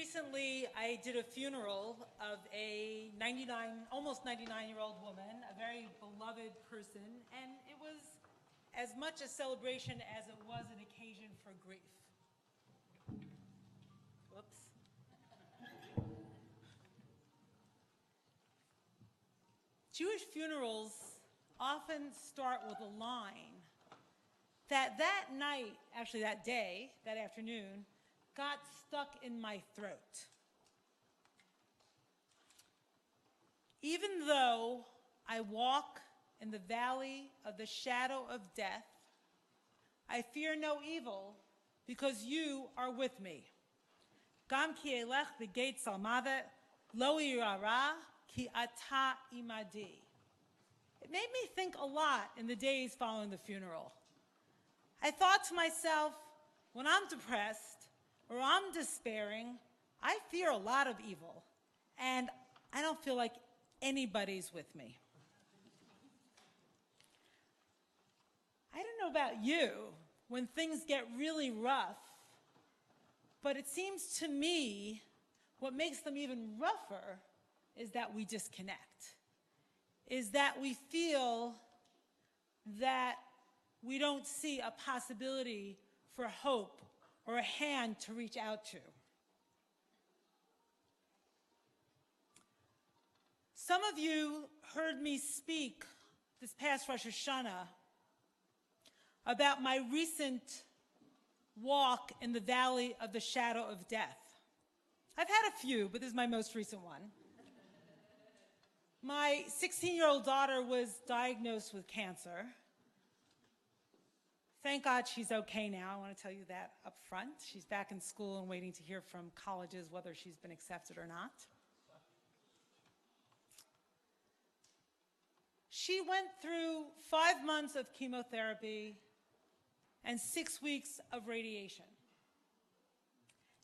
Recently, I did a funeral of a almost 99-year-old woman, a very beloved person, and it was as much a celebration as it was an occasion for grief. Whoops. Jewish funerals often start with a line that night, actually that day, that afternoon, got stuck in my throat. Even though I walk in the valley of the shadow of death, I fear no evil because you are with me. Gam ki elech b'geit salmavet, lo yirara ki ata imadi. It made me think a lot in the days following the funeral. I thought to myself, when I'm depressed or I'm despairing, I fear a lot of evil, and I don't feel like anybody's with me. I don't know about you when things get really rough, but it seems to me what makes them even rougher is that we disconnect, is that we feel that we don't see a possibility for hope or a hand to reach out to. Some of you heard me speak this past Rosh Hashanah about my recent walk in the valley of the shadow of death. I've had a few, but this is my most recent one. My 16-year-old daughter was diagnosed with cancer. Thank God she's okay now. I want to tell you that up front. She's back in school and waiting to hear from colleges whether she's been accepted or not. She went through 5 months of chemotherapy and 6 weeks of radiation.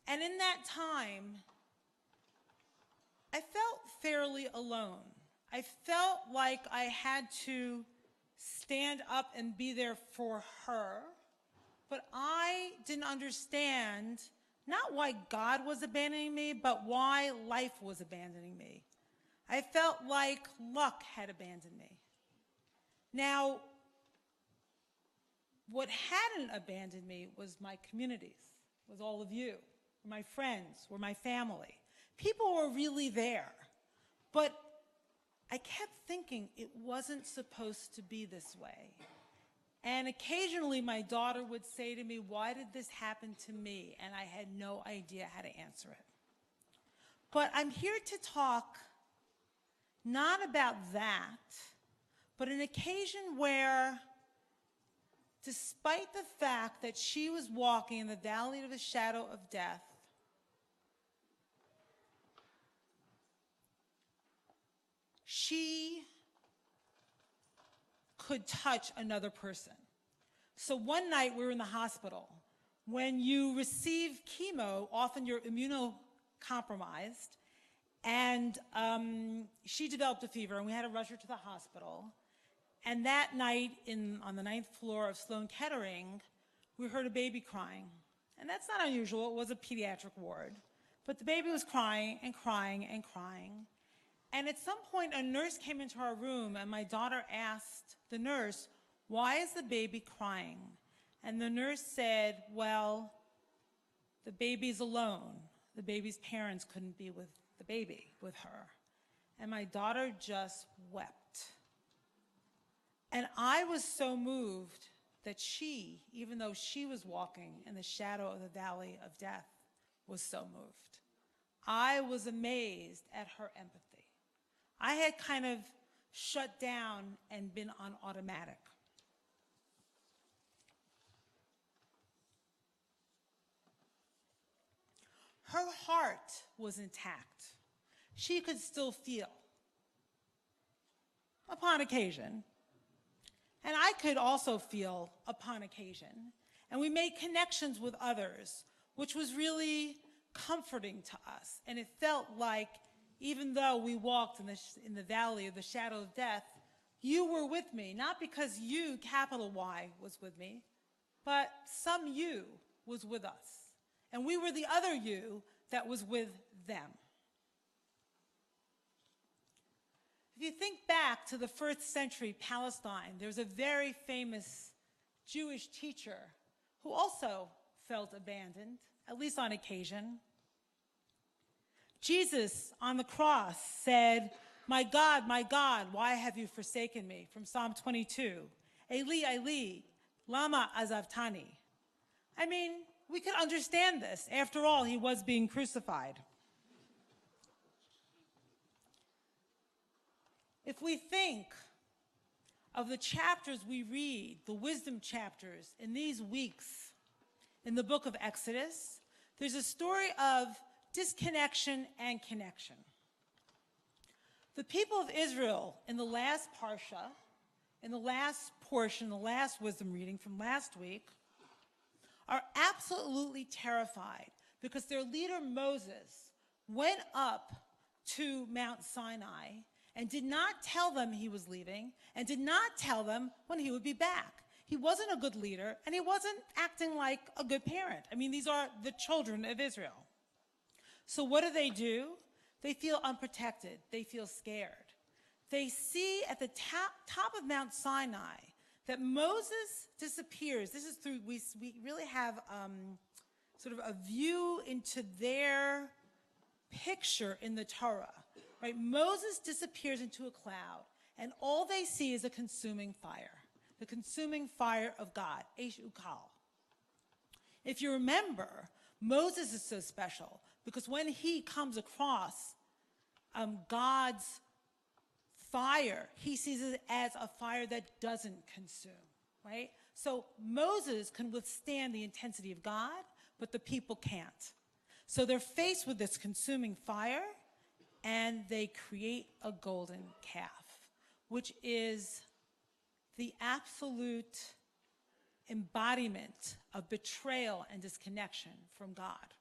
And in that time, I felt fairly alone. I felt like I had to stand up and be there for her, but I didn't understand not why God was abandoning me, but why life was abandoning me. I felt like luck had abandoned me. Now, what hadn't abandoned me was my communities, was all of you, were my friends, were my family. People were really there, but I kept thinking it wasn't supposed to be this way. And occasionally my daughter would say to me, "Why did this happen to me?" And I had no idea how to answer it. But I'm here to talk not about that, but an occasion where, despite the fact that she was walking in the valley of the shadow of death, she could touch another person. So one night we were in the hospital. When you receive chemo, often you're immunocompromised, and she developed a fever, and we had to rush her to the hospital. And that night, on the 9th floor of Sloan Kettering, we heard a baby crying. And that's not unusual, it was a pediatric ward. But the baby was crying and crying and crying. And at some point, a nurse came into our room, and my daughter asked the nurse, "Why is the baby crying?" And the nurse said, "Well, the baby's alone. The baby's parents couldn't be with the baby, with her." And my daughter just wept. And I was so moved that she, even though she was walking in the shadow of the valley of death, was so moved. I was amazed at her empathy. I had kind of shut down and been on automatic. Her heart was intact. She could still feel, upon occasion. And I could also feel upon occasion. And we made connections with others, which was really comforting to us. And it felt like, even though we walked in the valley of the shadow of death, you were with me, not because you, capital Y, was with me, but some you was with us. and we were the other you that was with them. If you think back to the 1st century Palestine, there's a very famous Jewish teacher who also felt abandoned, at least on occasion. Jesus on the cross said, my God, why have you forsaken me?" From Psalm 22. "Eli, Eli, lama azavtani." I mean, we could understand this. After all, he was being crucified. If we think of the chapters we read, the wisdom chapters, in these weeks in the book of Exodus, there's a story of disconnection and connection. The people of Israel in the last parsha, in the last portion, the last wisdom reading from last week, are absolutely terrified because their leader Moses went up to Mount Sinai and did not tell them he was leaving and did not tell them when he would be back. He wasn't a good leader and he wasn't acting like a good parent. I mean, these are the children of Israel. So what do? They feel unprotected. They feel scared. They see at the top of Mount Sinai that Moses disappears. This is through, we really have sort of a view into their picture in the Torah. Right? Moses disappears into a cloud, and all they see is a consuming fire, the consuming fire of God, Eish Ukal. If you remember, Moses is so special because when he comes across God's fire, he sees it as a fire that doesn't consume, right? So Moses can withstand the intensity of God, but the people can't. So they're faced with this consuming fire, and they create a golden calf, which is the absolute embodiment of betrayal and disconnection from God.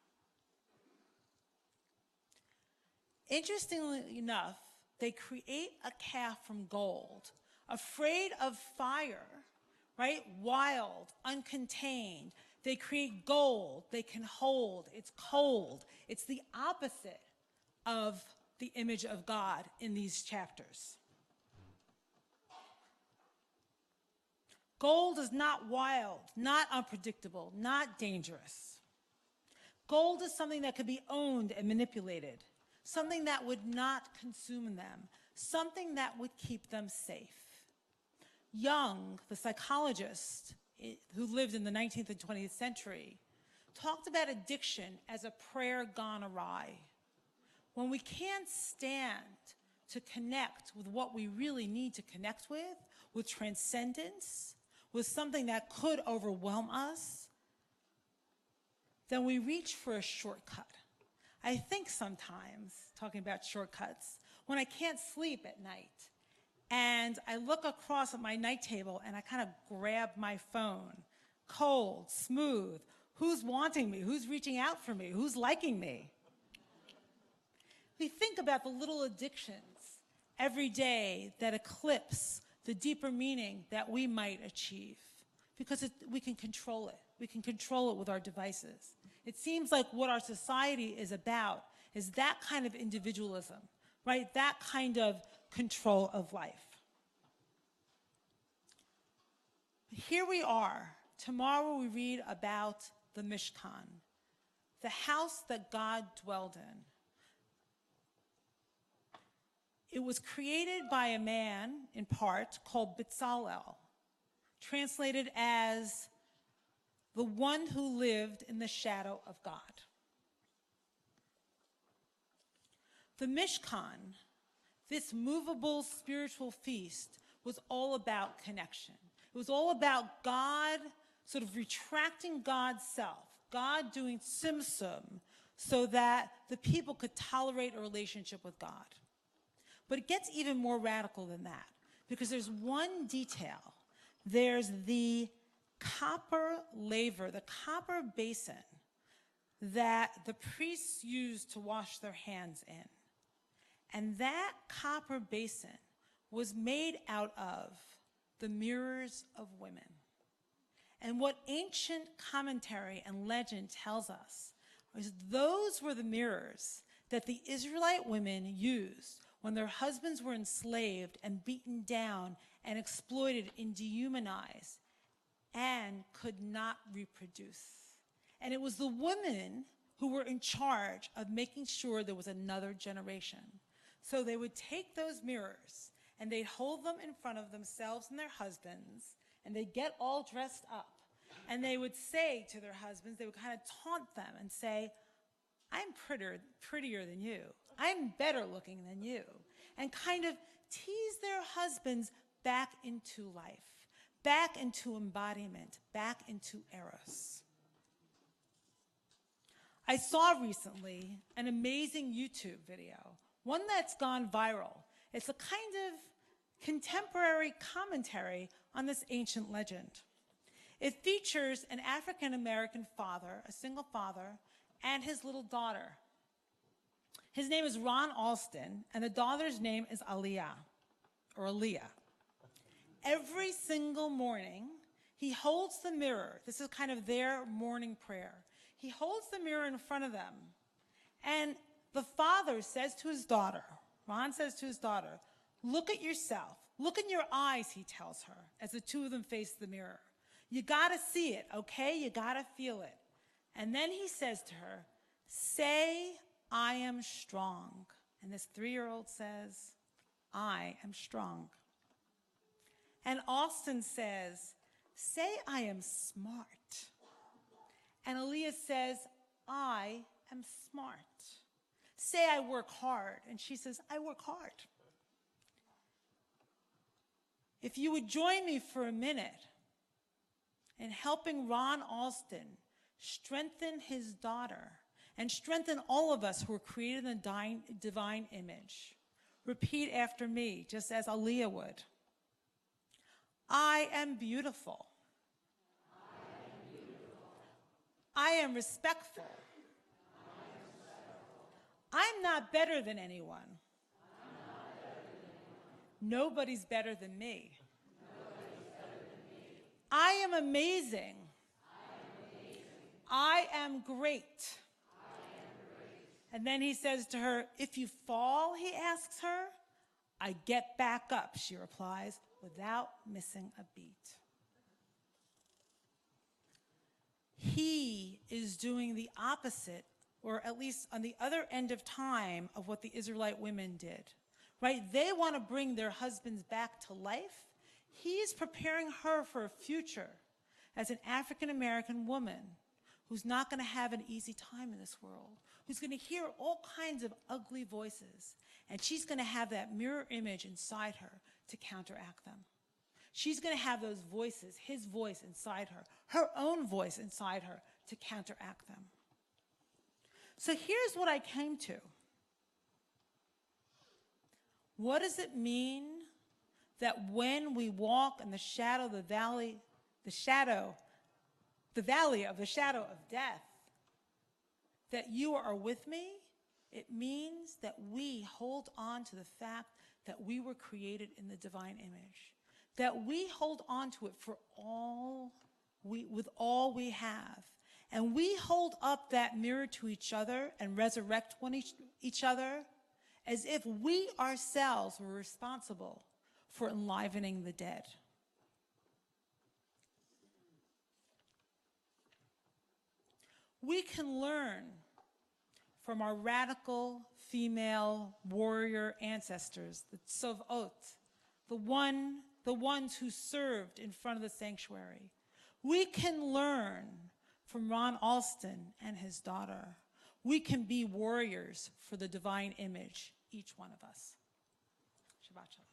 Interestingly enough, they create a calf from gold, afraid of fire, right? Wild, uncontained. They create gold, they can hold, it's cold. It's the opposite of the image of God in these chapters. Gold is not wild, not unpredictable, not dangerous. Gold is something that could be owned and manipulated, something that would not consume them, something that would keep them safe. Jung, the psychologist who lived in the 19th and 20th century, talked about addiction as a prayer gone awry. When we can't stand to connect with what we really need to connect with transcendence, with something that could overwhelm us, then we reach for a shortcut. I think sometimes, talking about shortcuts, when I can't sleep at night and I look across at my night table and I kind of grab my phone, cold, smooth, who's wanting me, who's reaching out for me, who's liking me? We think about the little addictions every day that eclipse the deeper meaning that we might achieve because we can control it. We can control it with our devices. It seems like what our society is about is that kind of individualism, right? That kind of control of life. Here we are. Tomorrow we read about the Mishkan, the house that God dwelled in. It was created by a man, in part, called Bezalel, translated as the one who lived in the shadow of God. The Mishkan, this movable spiritual feast, was all about connection. It was all about God sort of retracting God's self, God doing tzimtzum so that the people could tolerate a relationship with God. But it gets even more radical than that because there's one detail. There's the copper laver, the copper basin that the priests used to wash their hands in. And that copper basin was made out of the mirrors of women. And what ancient commentary and legend tells us Those were the mirrors that the Israelite women used when their husbands were enslaved and beaten down and exploited and dehumanized and could not reproduce. And it was the women who were in charge of making sure there was another generation. So they would take those mirrors and they'd hold them in front of themselves and their husbands, and they'd get all dressed up. And they would say to their husbands, they would kind of taunt them and say, I'm prettier than you. I'm better looking than you. And kind of tease their husbands back into life, back into embodiment, back into eros. I saw recently an amazing YouTube video, one that's gone viral. It's a kind of contemporary commentary on this ancient legend. It features an African-American father, a single father, and his little daughter. His name is Ron Alston, and the daughter's name is Aaliyah. Every single morning, he holds the mirror. This is kind of their morning prayer. He holds the mirror in front of them, and the father says to his daughter, Ron says to his daughter, look at yourself. Look in your eyes, he tells her, as the two of them face the mirror. You gotta see it, okay? You gotta feel it. And then he says to her, say, I am strong. And this 3-year-old says, I am strong. And Alston says, say, I am smart. And Aaliyah says, I am smart. Say, I work hard. And she says, I work hard. If you would join me for a minute in helping Ron Alston strengthen his daughter and strengthen all of us who are created in the divine image. Repeat after me, just as Aaliyah would. I am beautiful. I am respectful. I'm not better than anyone. Nobody's better than me. I am amazing. I am great. And then he says to her, if you fall, he asks her. I get back up, she replies, without missing a beat. He is doing the opposite, or at least on the other end of time, of what the Israelite women did. Right? They want to bring their husbands back to life. He's preparing her for a future as an African-American woman who's not going to have an easy time in this world, who's going to hear all kinds of ugly voices, and she's going to have that mirror image inside her to counteract them. She's going to have those voices, his voice inside her own voice inside her to counteract them. So here's what I came to. What does it mean that when we walk in the shadow of the valley of the shadow of death, that you are with me? It means that we hold on to the fact that we were created in the divine image, that we hold on to it with all we have. And we hold up that mirror to each other and resurrect each other as if we ourselves were responsible for enlivening the dead. We can learn from our radical female warrior ancestors, the Tzovot, the ones who served in front of the sanctuary. We can learn from Ron Alston and his daughter. We can be warriors for the divine image, each one of us. Shabbat shalom.